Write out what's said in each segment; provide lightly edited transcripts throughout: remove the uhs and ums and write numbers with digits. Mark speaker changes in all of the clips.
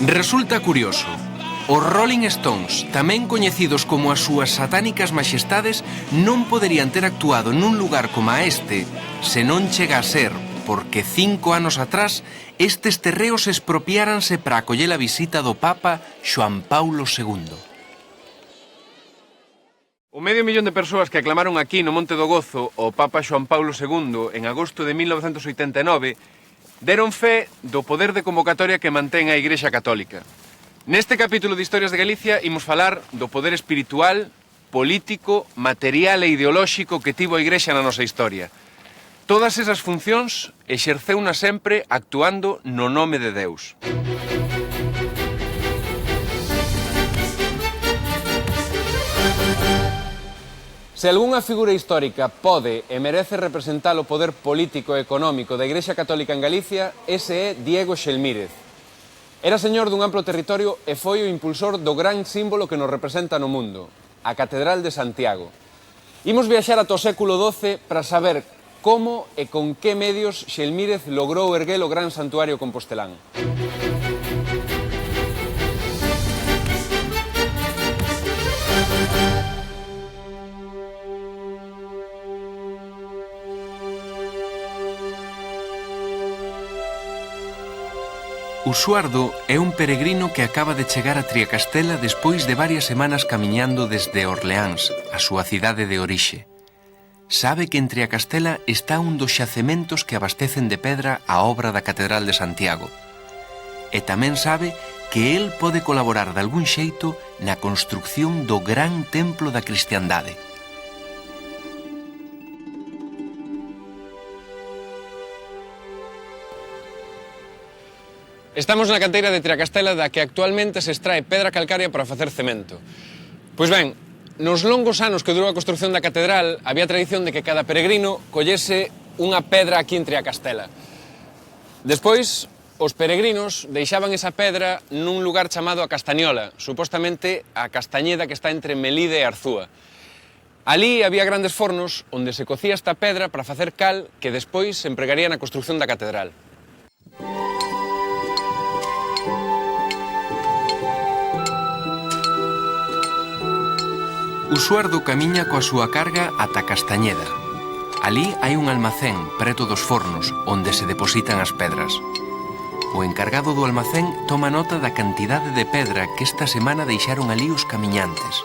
Speaker 1: Resulta curioso. Os Rolling Stones, tamén coñecidos como as súas satánicas maxestades, non poderían ter actuado nun lugar como a este se non chega a ser porque 5 anos atrás estes terreos expropiáranse para acoller a visita do Papa Xoán Paulo II. O medio millón de persoas que aclamaron aquí no Monte do Gozo o Papa Xoán Paulo II en agosto de 1989 deron fe do poder de convocatoria que mantén a Igrexa Católica. Neste capítulo de Historias de Galicia imos falar do poder espiritual, político, material e ideolóxico que tivo a Igrexa na nosa historia. Todas esas funcións exerceuna sempre actuando no nome de Deus. Se algunha figura histórica pode e merece representar o poder político e económico da Igrexa Católica en Galicia, ese é Diego Xelmírez. Era señor dun amplo territorio e foi o impulsor do gran símbolo que nos representa no mundo, a Catedral de Santiago. Imos viaxar ata o século XII para saber como e con que medios Xelmírez logrou erguer o gran santuario compostelán. Usuardo é un peregrino que acaba de chegar a Triacastela despois de varias semanas camiñando desde Orleáns, a súa cidade de orixe. Sabe que en Triacastela está un dos xacementos que abastecen de pedra a obra da Catedral de Santiago. E tamén sabe que el pode colaborar de algún xeito na construcción do gran templo da cristiandade. Estamos na canteira de Triacastela da que actualmente se extrae pedra calcaria para facer cemento. Pois ben, nos longos anos que durou a construcción da catedral había tradición de que cada peregrino collese unha pedra aquí en Triacastela. Despois, os peregrinos deixaban esa pedra nun lugar chamado a Castañola, supostamente a Castañeda que está entre Melide e Arzúa. Alí había grandes fornos onde se cocía esta pedra para facer cal que despois se empregaría na construcción da catedral. Usuardo camiña coa súa carga ata Castañeda. Alí hai un almacén preto dos fornos onde se depositan as pedras. O encargado do almacén toma nota da cantidade de pedra que esta semana deixaron alí os camiñantes.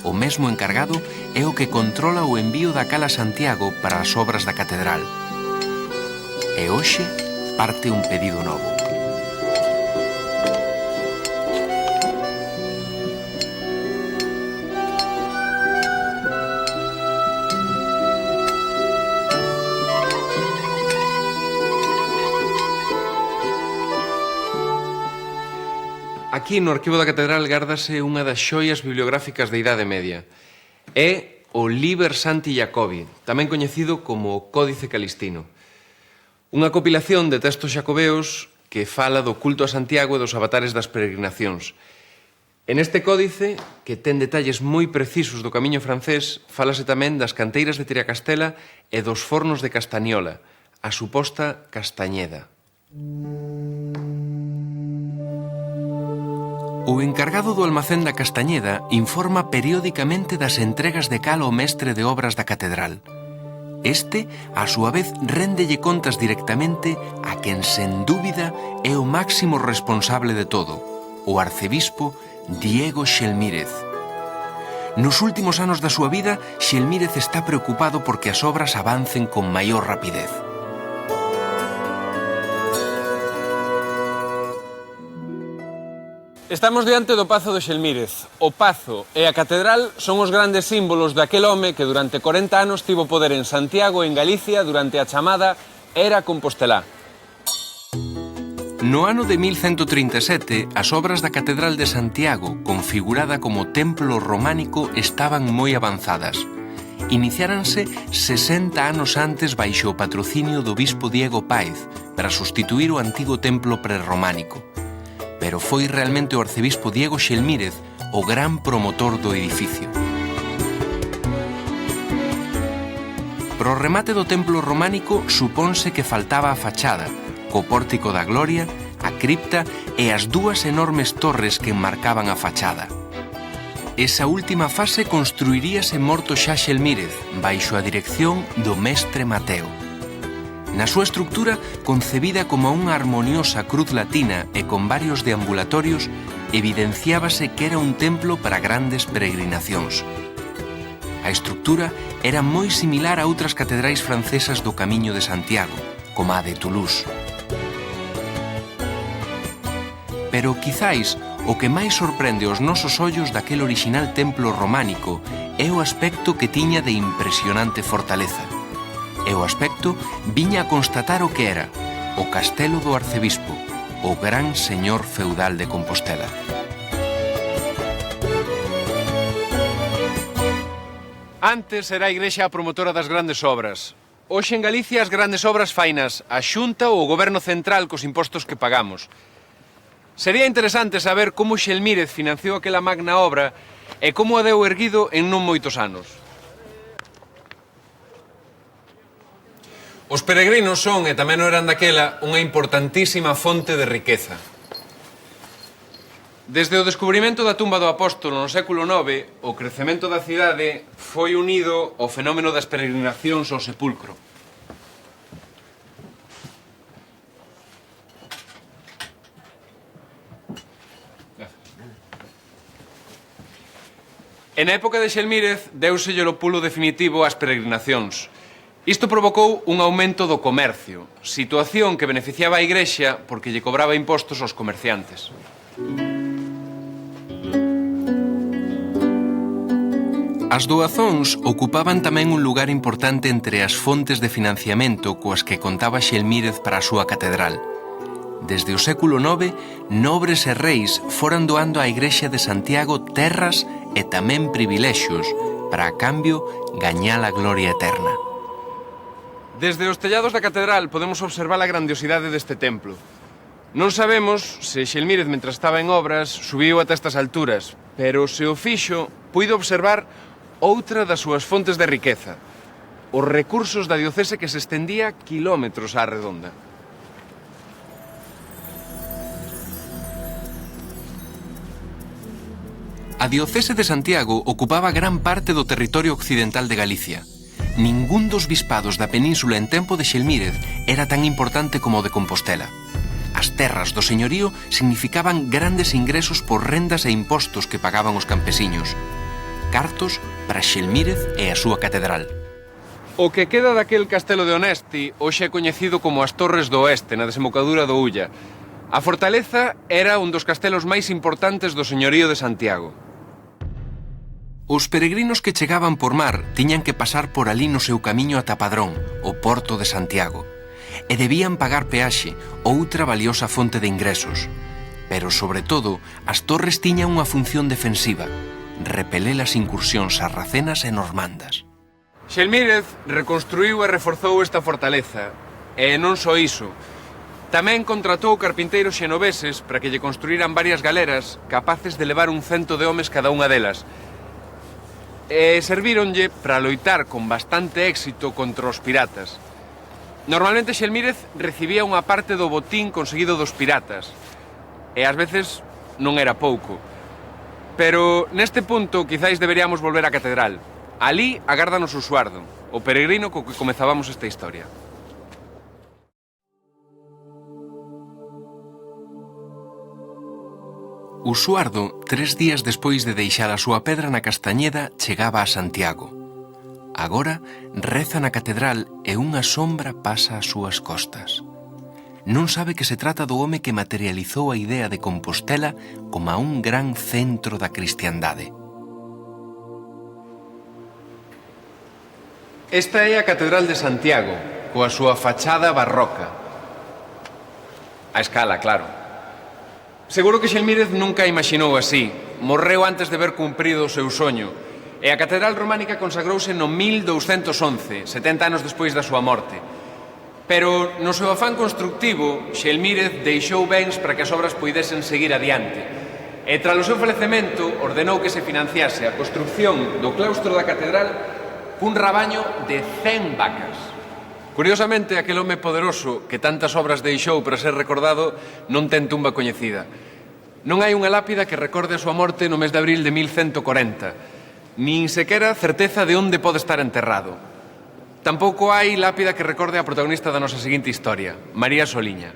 Speaker 1: O mesmo encargado é o que controla o envío da cal a Santiago para as obras da catedral. E hoxe parte un pedido novo. Aquí no arquivo da catedral gárdase unha das xoias bibliográficas da Idade Media. É o Liber Santi Jacobi, tamén coñecido como o Códice Calistino. Unha compilación de textos xacobeos que fala do culto a Santiago e dos avatares das peregrinacións. En este códice, que ten detalles moi precisos do camiño francés, fálase tamén das canteiras de Triacastela e dos fornos de Castañola, a suposta Castañeda. O encargado do almacén da Castañeda informa periódicamente das entregas de cal ao mestre de obras da catedral. Este, a súa vez, réndelle contas directamente a quen, sen dúbida, é o máximo responsable de todo, o arcebispo Diego Xelmírez. Nos últimos anos da súa vida, Xelmírez está preocupado porque as obras avancen con maior rapidez. Estamos diante do Pazo de Xelmírez. O Pazo e a Catedral son os grandes símbolos daquel home que durante 40 anos tivo poder en Santiago e en Galicia durante a chamada Era Compostelá. No ano de 1137, as obras da Catedral de Santiago, configurada como templo románico, estaban moi avanzadas. Iniciáranse 60 anos antes baixo o patrocinio do bispo Diego Páez para sustituir o antigo templo prerrománico. Pero foi realmente o arcebispo Diego Xelmírez o gran promotor do edificio. Pro remate do templo románico suponse que faltaba a fachada, co pórtico da Gloria, a
Speaker 2: cripta e as dúas enormes torres que enmarcaban a fachada. Esa última fase construiríase morto xa Xelmírez, baixo a dirección do mestre Mateo. Na súa estructura, concebida como unha harmoniosa cruz latina e con varios deambulatorios, evidenciábase que era un templo para grandes peregrinacións. A estructura era moi similar a outras catedrais francesas do Camiño de Santiago, como a de Toulouse. Pero, quizáis, o que máis sorprende os nosos ollos daquel orixinal templo románico é o aspecto que tiña de impresionante fortaleza. E o aspecto viña a constatar o que era o castelo do arcebispo, o gran señor feudal de Compostela.
Speaker 1: Antes era a Igrexa a promotora das grandes obras. Hoxe en Galicia as grandes obras fainas a Xunta ou o Goberno Central cos impostos que pagamos. Sería interesante saber como Xelmírez financiou aquela magna obra e como a deu erguido en non moitos anos. Os peregrinos son, e tamén o eran daquela, unha importantísima fonte de riqueza. Desde o descubrimento da tumba do apóstolo no século IX, o crecemento da cidade foi unido ao fenómeno das peregrinacións ao sepulcro. E na época de Xelmírez deuselle o pulo definitivo ás peregrinacións. Isto provocou un aumento do comercio, situación que beneficiaba a Igrexa porque lle cobraba impostos aos comerciantes.
Speaker 2: As doazóns ocupaban tamén un lugar importante entre as fontes de financiamento coas que contaba Xelmírez para a súa catedral. Desde o século IX, nobres e reis foran doando á Igrexa de Santiago terras e tamén privilexios para, a cambio, gañar a gloria eterna.
Speaker 1: Desde os tellados da catedral podemos observar a grandiosidade deste templo. Non sabemos se Xelmírez, mentre estaba en obras, subiu ata estas alturas, pero se o fixo, puido observar outra das súas fontes de riqueza, os recursos da diocese que se estendía kilómetros á redonda.
Speaker 2: A diocese de Santiago ocupaba gran parte do territorio occidental de Galicia. Ningún dos bispados da península en tempo de Xelmírez era tan importante como o de Compostela. As terras do señorío significaban grandes ingresos por rendas e impostos que pagaban os campesiños. Cartos para Xelmírez e a súa catedral.
Speaker 1: O que queda daquel castelo de Onesti hoxe é coñecido como as Torres do Oeste, na desembocadura do Ulla. A fortaleza era un dos castelos máis importantes do señorío de Santiago.
Speaker 2: Os peregrinos que chegaban por mar tiñan que pasar por ali no seu camiño ata Padrón, o porto de Santiago, e debían pagar peaxe, outra valiosa fonte de ingresos. Pero, sobre todo, as torres tiñan unha función defensiva, repeler as incursións sarracenas e normandas.
Speaker 1: Xelmírez reconstruiu e reforzou esta fortaleza, e non só iso. Tamén contratou carpinteiros xenoveses para que lle construíran varias galeras capaces de levar 100 de homes cada unha delas, e servíronlle para loitar con bastante éxito contra os piratas. Normalmente Xelmírez recibía unha parte do botín conseguido dos piratas, e ás veces non era pouco. Pero neste punto quizáis deberíamos volver á catedral. Alí agárdanos o Suardo, o peregrino co que comezábamos esta historia.
Speaker 2: O Suardo, 3 días despois de deixar a súa pedra na Castañeda, chegaba a Santiago. Agora reza na catedral e unha sombra pasa ás súas costas. Non sabe que se trata do home que materializou a idea de Compostela como a un gran centro da cristiandade.
Speaker 1: Esta é a Catedral de Santiago, coa súa fachada barroca. A escala, claro. Seguro que Xelmírez nunca a imaxinou así. Morreu antes de ver cumprido o seu soño. E a Catedral Románica consagrouse no 1211, 70 anos despois da súa morte. Pero no seu afán constructivo, Xelmírez deixou bens para que as obras poidesen seguir adiante. E tras o seu falecemento, ordenou que se financiase a construcción do claustro da catedral cun rabaño de 100 vacas. Curiosamente, aquel home poderoso que tantas obras deixou para ser recordado non ten tumba coñecida. Non hai unha lápida que recorde a súa morte no mes de abril de 1140, nin sequera certeza de onde pode estar enterrado. Tampouco hai lápida que recorde a protagonista da nosa seguinte historia, María Soliña.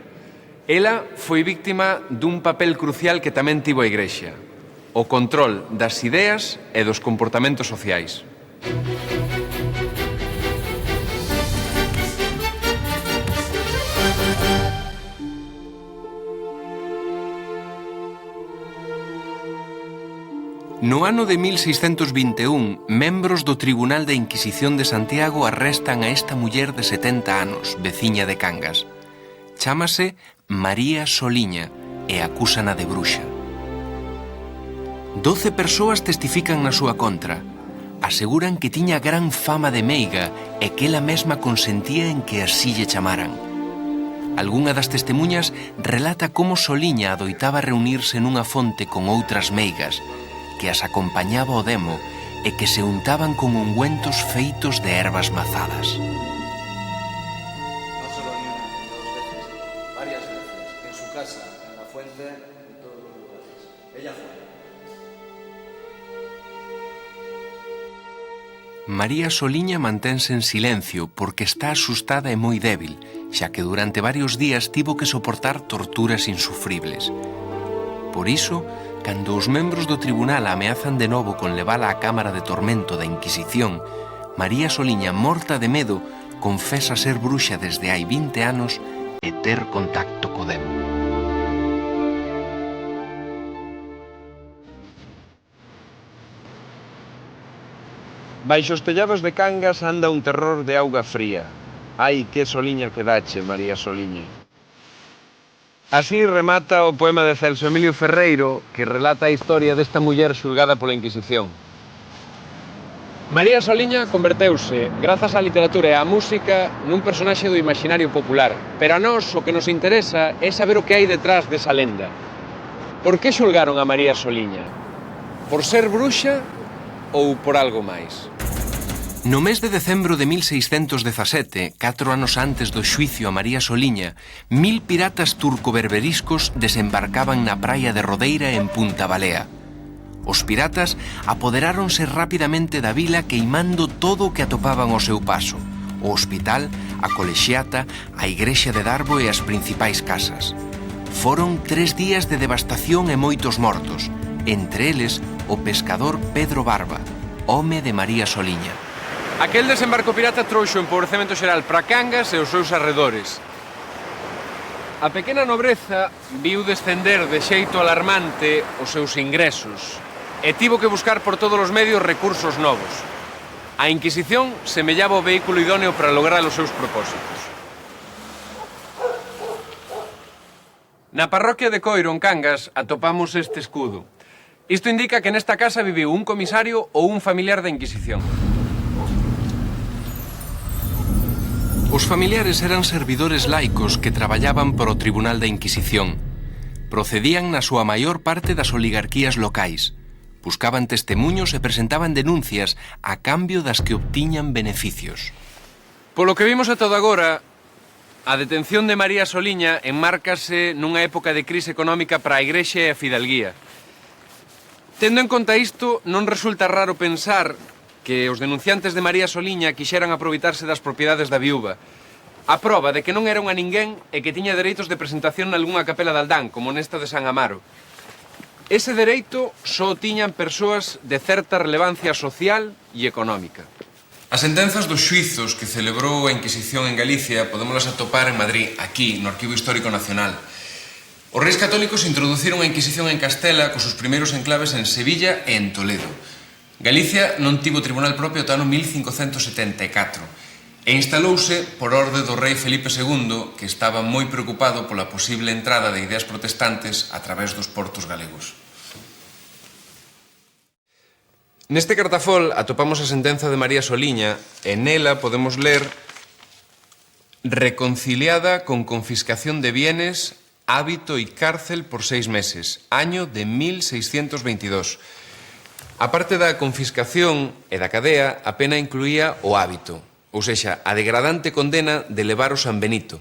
Speaker 1: Ela foi víctima dun papel crucial que tamén tivo a Igrexa: o control das ideas e dos comportamentos sociais.
Speaker 2: No ano de 1621, membros do Tribunal da Inquisición de Santiago arrestan a esta muller de 70 anos, veciña de Cangas. Chámase María Soliña e acúsana de bruxa. 12 persoas testifican na súa contra. Aseguran que tiña gran fama de meiga e que ela mesma consentía en que así lle chamaran. Algunha das testemuñas relata como Soliña adoitaba reunirse nunha fonte con outras meigas, que as acompañaba o demo e que se untaban con ungüentos feitos de ervas mazadas.
Speaker 3: No solo ni una, ni dos veces, varias veces, en su casa, en la fuente, en todos los lugares. Ella fue.
Speaker 2: María Soliña mantense en silencio porque está asustada e moi débil, xa que durante varios días tivo que soportar torturas insufribles. Por iso, cando os membros do tribunal a ameazan de novo con levala á cámara de tormento da Inquisición, María Soliña, morta de medo, confesa ser bruxa desde hai 20 anos e ter contacto co demo.
Speaker 4: Baixo os tellados de Cangas anda un terror de auga fría. Ai, que soliña que dache, María Soliña. Así remata o poema de Celso Emilio Ferreiro, que relata a historia desta muller xulgada pola Inquisición.
Speaker 1: María Soliña converteuse, grazas á literatura e á música, nun personaxe do imaginario popular. Pero a nós o que nos interesa é saber o que hai detrás desa lenda. Por que xulgaron a María Soliña? Por ser bruxa ou por algo máis?
Speaker 2: No mes de decembro de 1617, 4 anos antes do xuicio a María Soliña, 1000 piratas turco-berberiscos desembarcaban na praia de Rodeira en Punta Balea. Os piratas apoderáronse rapidamente da vila queimando todo o que atopaban ao seu paso: o hospital, a colexiata, a igrexa de Darbo e as principais casas. Foron 3 días de devastación e moitos mortos, entre eles o pescador Pedro Barba, home de María Soliña.
Speaker 1: Aquel desembarco pirata trouxo o empobrecemento xeral para Cangas e os seus arredores. A pequena nobreza viu descender de xeito alarmante os seus ingresos e tivo que buscar por todos os medios recursos novos. A Inquisición semellaba o vehículo idóneo para lograr os seus propósitos. Na parroquia de Coiro, en Cangas, atopamos este escudo. Isto indica que nesta casa viviu un comisario ou un familiar da Inquisición.
Speaker 2: Os familiares eran servidores laicos que traballaban para o Tribunal da Inquisición. Procedían na súa maior parte das oligarquías locais. Buscaban testemuños e presentaban denuncias a cambio das que obtiñan beneficios.
Speaker 1: Polo que vimos ata agora, a detención de María Soliña enmárcase nunha época de crise económica para a Igrexa e a Fidalguía. Tendo en conta isto, non resulta raro pensar que os denunciantes de María Soliña quixeran aproveitarse das propiedades da viúva. A proba de que non era unha ninguén e que tiña dereitos de presentación nalgunha capela de Aldán, como nesta de San Amaro. Ese dereito só tiñan persoas de certa relevancia social e económica. As sentenzas dos xuizos que celebrou a Inquisición en Galicia podémolas atopar en Madrid, aquí, no Arquivo Histórico Nacional. Os reis católicos introduciron a Inquisición en Castela cos seus primeiros enclaves en Sevilla e en Toledo. Galicia non tivo tribunal propio ata o ano 1574 e instalouse por orde do rei Felipe II, que estaba moi preocupado pola posible entrada de ideas protestantes a través dos portos galegos. Neste cartafol atopamos a sentenza de María Soliña e nela podemos ler: reconciliada con confiscación de bienes, hábito y cárcel por 6 meses, año de 1622. A parte da confiscación e da cadea, a pena incluía o hábito.
Speaker 2: ou sexa, a degradante condena de levar o San Benito.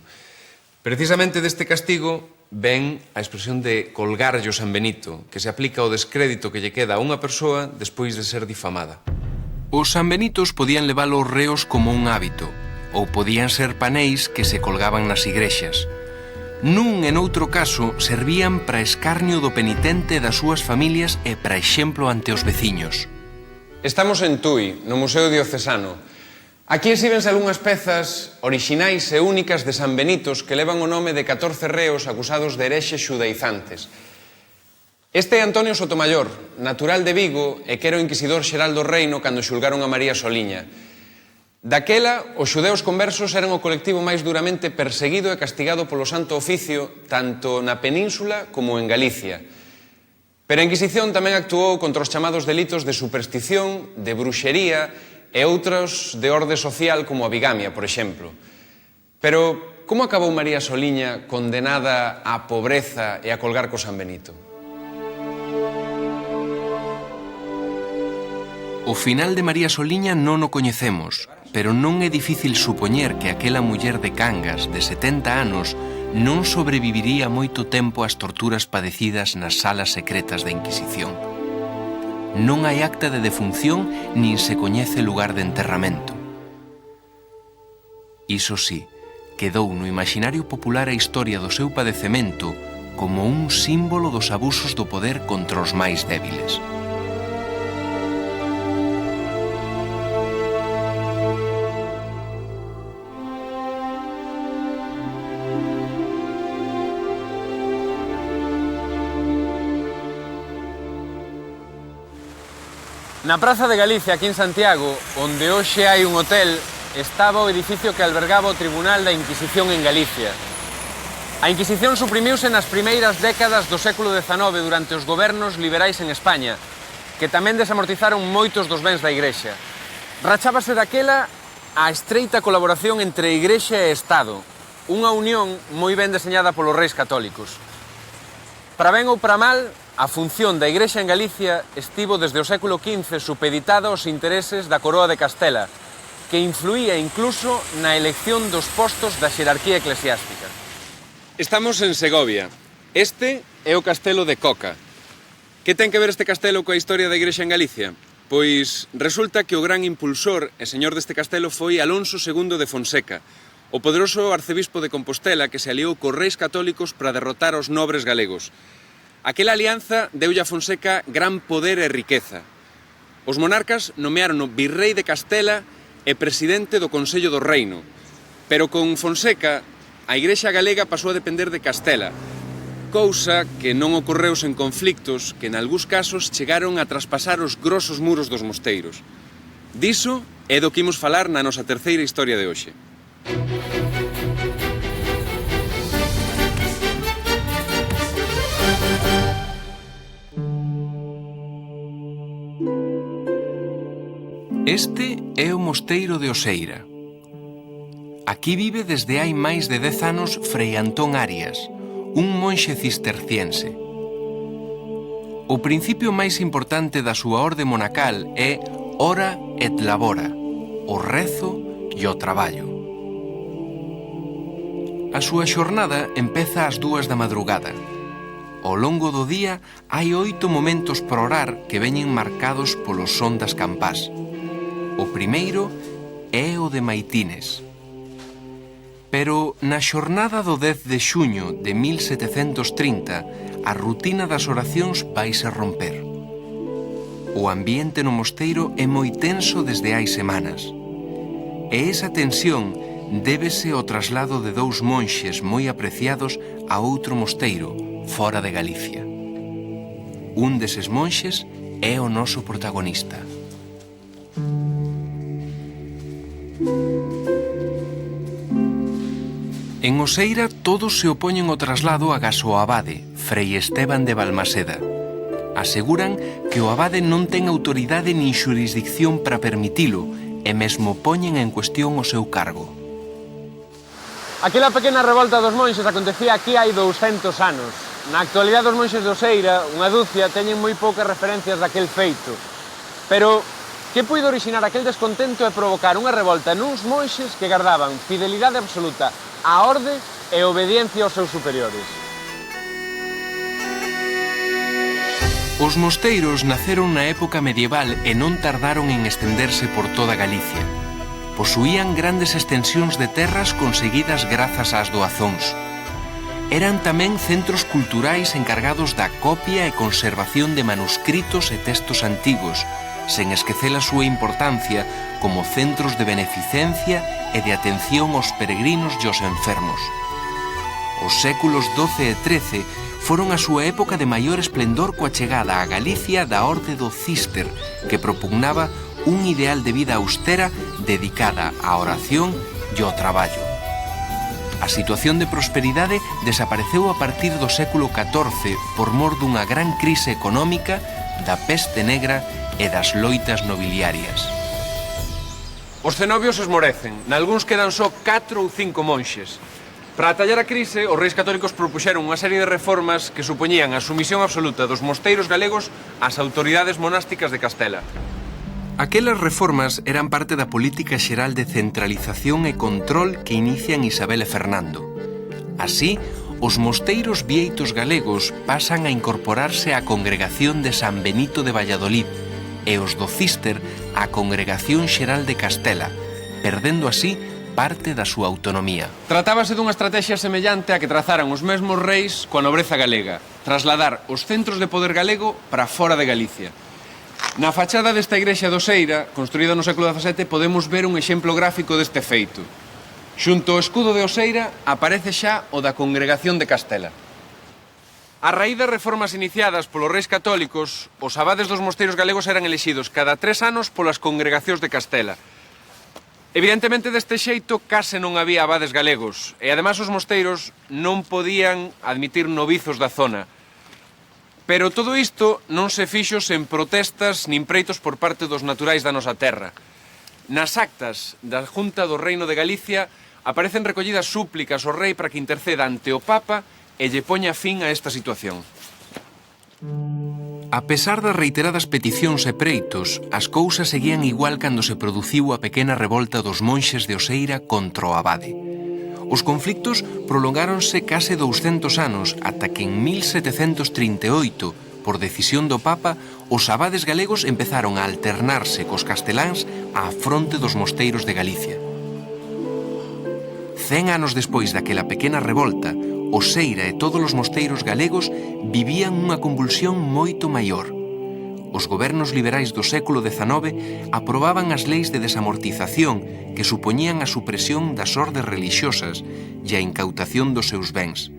Speaker 2: Precisamente deste castigo ven a expresión de colgarlle o San Benito, que se aplica ao descrédito que lle queda a unha persoa despois de ser difamada.
Speaker 5: Os sanbenitos podían levar os reos como un hábito, ou podían ser paneis que se colgaban nas igrexas. Nun e noutro caso servían para escarnio do penitente das súas familias e para exemplo ante os veciños.
Speaker 1: Estamos en Tui, no Museo Diocesano. Aquí exíbense algunhas pezas orixinais e únicas de San Benitos que levan o nome de 14 reos acusados de herexes xudaizantes. Este é Antonio Sotomayor, natural de Vigo e que era o inquisidor xeral do reino cando xulgaron a María Soliña. Daquela, os xudeos conversos eran o colectivo máis duramente perseguido e castigado polo Santo Oficio tanto na península como en Galicia. Pero a Inquisición tamén actuou contra os chamados delitos de superstición, de bruxería e outros de orde social como a bigamia, por exemplo. Pero como acabou María Soliña condenada á pobreza e a colgar co San Benito?
Speaker 5: O final de María Soliña non o coñecemos, pero non é difícil supoñer que aquela muller de Cangas de 70 anos non sobreviviría moito tempo ás torturas padecidas nas salas secretas da Inquisición. Non hai acta de defunción nin se coñece lugar de enterramento. Iso sí, quedou no imaginario popular a historia do seu padecemento como un símbolo dos abusos do poder contra os máis débiles.
Speaker 1: Na Praza de Galicia, aquí en Santiago, onde hoxe hai un hotel, estaba o edificio que albergaba o Tribunal da Inquisición en Galicia. A Inquisición suprimiuse nas primeiras décadas do século XIX durante os gobernos liberais en España, que tamén desamortizaron moitos dos bens da Igrexa. Rachábase daquela a estreita colaboración entre Igrexa e Estado, unha unión moi ben deseñada polos reis católicos. Para ben ou para mal, a función da Igrexa en Galicia estivo desde o século XV supeditada aos intereses da Coroa de Castela, que influía incluso na elección dos postos da xerarquía eclesiástica. Estamos en Segovia. Este é o castelo de Coca. Que ten que ver este castelo coa historia da Igrexa en Galicia? Pois resulta que o gran impulsor e señor deste castelo foi Alonso II de Fonseca, o poderoso arcebispo de Compostela que se aliou cos reis católicos para derrotar aos nobres galegos. Aquela alianza deulle a Fonseca gran poder e riqueza. Os monarcas nomearon virrei de Castela e presidente do Consello do Reino. Pero con Fonseca, a Igrexa galega pasou a depender de Castela, cousa que non ocorreu sen conflictos que nalgúns casos chegaron a traspasar os grosos muros dos mosteiros. Diso é do que imos falar na nosa terceira historia de hoxe.
Speaker 5: Este é o mosteiro de Oseira. Aquí vive desde hai máis de 10 anos Frei Antón Arias, un monxe cisterciense. O principio máis importante da súa orde monacal é ora et labora, o rezo e o traballo. A súa xornada empeza ás 2 da madrugada. Ao longo do día hai 8 momentos para orar que veñen marcados polo son das campás. O primeiro é o de Maitines. Pero na xornada do 10 de xuño de 1730, a rutina das oracións vaise romper. O ambiente no mosteiro é moi tenso desde hai semanas. E esa tensión débese ao traslado de 2 monxes moi apreciados a outro mosteiro, fora de Galicia. Un deses monxes é o noso protagonista. En Oseira todos se opoñen ao traslado agás o abade, Frei Esteban de Balmaseda. Aseguran que o abade non ten autoridade nin xurisdicción para permitilo e mesmo poñen en cuestión o seu cargo.
Speaker 1: Aquela pequena revolta dos monxes acontecía aquí hai 200 anos. Na actualidade os monxes de Oseira, unha dúcia, teñen moi poucas referencias daquel feito. Pero que puido orixinar aquel descontento e provocar unha revolta nuns monxes que gardaban fidelidade absoluta á orde e obediencia aos seus superiores.
Speaker 2: Os mosteiros naceron na época medieval e non tardaron en estenderse por toda Galicia. Posuían grandes extensións de terras conseguidas grazas ás doazóns. Eran tamén centros culturais encargados da copia e conservación de manuscritos e textos antigos, sen esquecer a súa importancia como centros de beneficencia e de atención aos peregrinos e aos enfermos. Os séculos XII e XIII foron a súa época de maior esplendor coa chegada á Galicia da Orde do Císter, que propugnaba un ideal de vida austera dedicada á oración e ao traballo. A situación de prosperidade desapareceu a partir do século XIV por mor dunha gran crise económica, da peste negra e das loitas nobiliarias.
Speaker 1: Os cenobios esmorecen, nalgúns quedan só 4 ou 5 monxes. Para atallar a crise, os reis católicos propuxeron unha serie de reformas que supoñían a sumisión absoluta dos mosteiros galegos ás autoridades monásticas de Castela.
Speaker 2: Aquelas reformas eran parte da política xeral de centralización e control que inician Isabel e Fernando. Así, os mosteiros vieitos galegos pasan a incorporarse á Congregación de San Benito de Valladolid e os do Císter á Congregación Xeral de Castela, perdendo así parte da súa autonomía.
Speaker 1: Tratábase dunha estrategia semellante a que trazaran os mesmos reis coa nobreza galega, trasladar os centros de poder galego para fora de Galicia. Na fachada desta igrexa de Oseira, construída no século XVII, podemos ver un exemplo gráfico deste feito. Xunto ao escudo de Oseira aparece xa o da Congregación de Castela. A raíz das reformas iniciadas polos reis católicos, os abades dos mosteiros galegos eran elixidos cada 3 anos polas congregacións de Castela. Evidentemente, deste xeito, case non había abades galegos, e ademais os mosteiros non podían admitir novizos da zona. Pero todo isto non se fixo sen protestas nin preitos por parte dos naturais da nosa terra. Nas actas da Junta do Reino de Galicia aparecen recollidas súplicas ao rei para que interceda ante o Papa e lle poña fin a esta situación.
Speaker 2: A pesar das reiteradas peticións e preitos, as cousas seguían igual cando se produciu a pequena revolta dos monxes de Oseira contra o abade. Os conflictos prolongáronse case 200 anos ata que en 1738, por decisión do Papa, os abades galegos empezaron a alternarse cos casteláns á fronte dos mosteiros de Galicia. 100 anos despois daquela pequena revolta, Oseira e todos os mosteiros galegos vivían unha convulsión moito maior. Os gobernos liberais do século XIX aprobaban as leis de desamortización que supoñían a supresión das ordes religiosas e a incautación dos seus bens.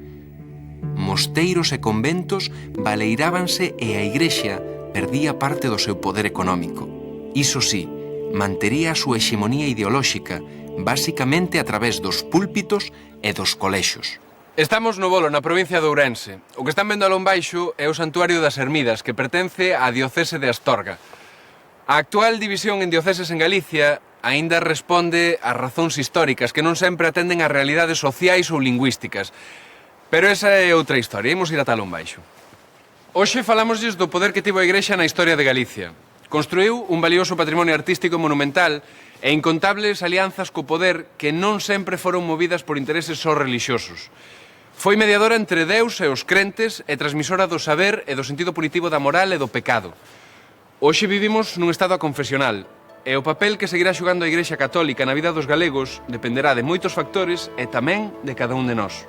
Speaker 2: Mosteiros e conventos baleirábanse e a Igrexa perdía parte do seu poder económico. Iso sí, mantería a súa hexemonía ideolóxica, basicamente a través dos púlpitos e dos colexos.
Speaker 1: Estamos no Bolo, na provincia de Ourense. O que están vendo alón baixo é o Santuario das Ermidas, que pertence á diocese de Astorga. A actual división en dioceses en Galicia aínda responde ás razóns históricas, que non sempre atenden ás realidades sociais ou lingüísticas. Pero esa é outra historia, imos ir ata alón baixo. Hoxe falámoslles do poder que tivo a Igrexa na historia de Galicia. Construiu un valioso patrimonio artístico e monumental e incontables alianzas co poder que non sempre foron movidas por intereses só relixiosos. Foi mediadora entre Deus e os crentes e transmisora do saber e do sentido punitivo da moral e do pecado. Hoxe vivimos nun estado aconfesional e o papel que seguirá xogando a Igrexa Católica na vida dos galegos dependerá de moitos factores e tamén de cada un de nós.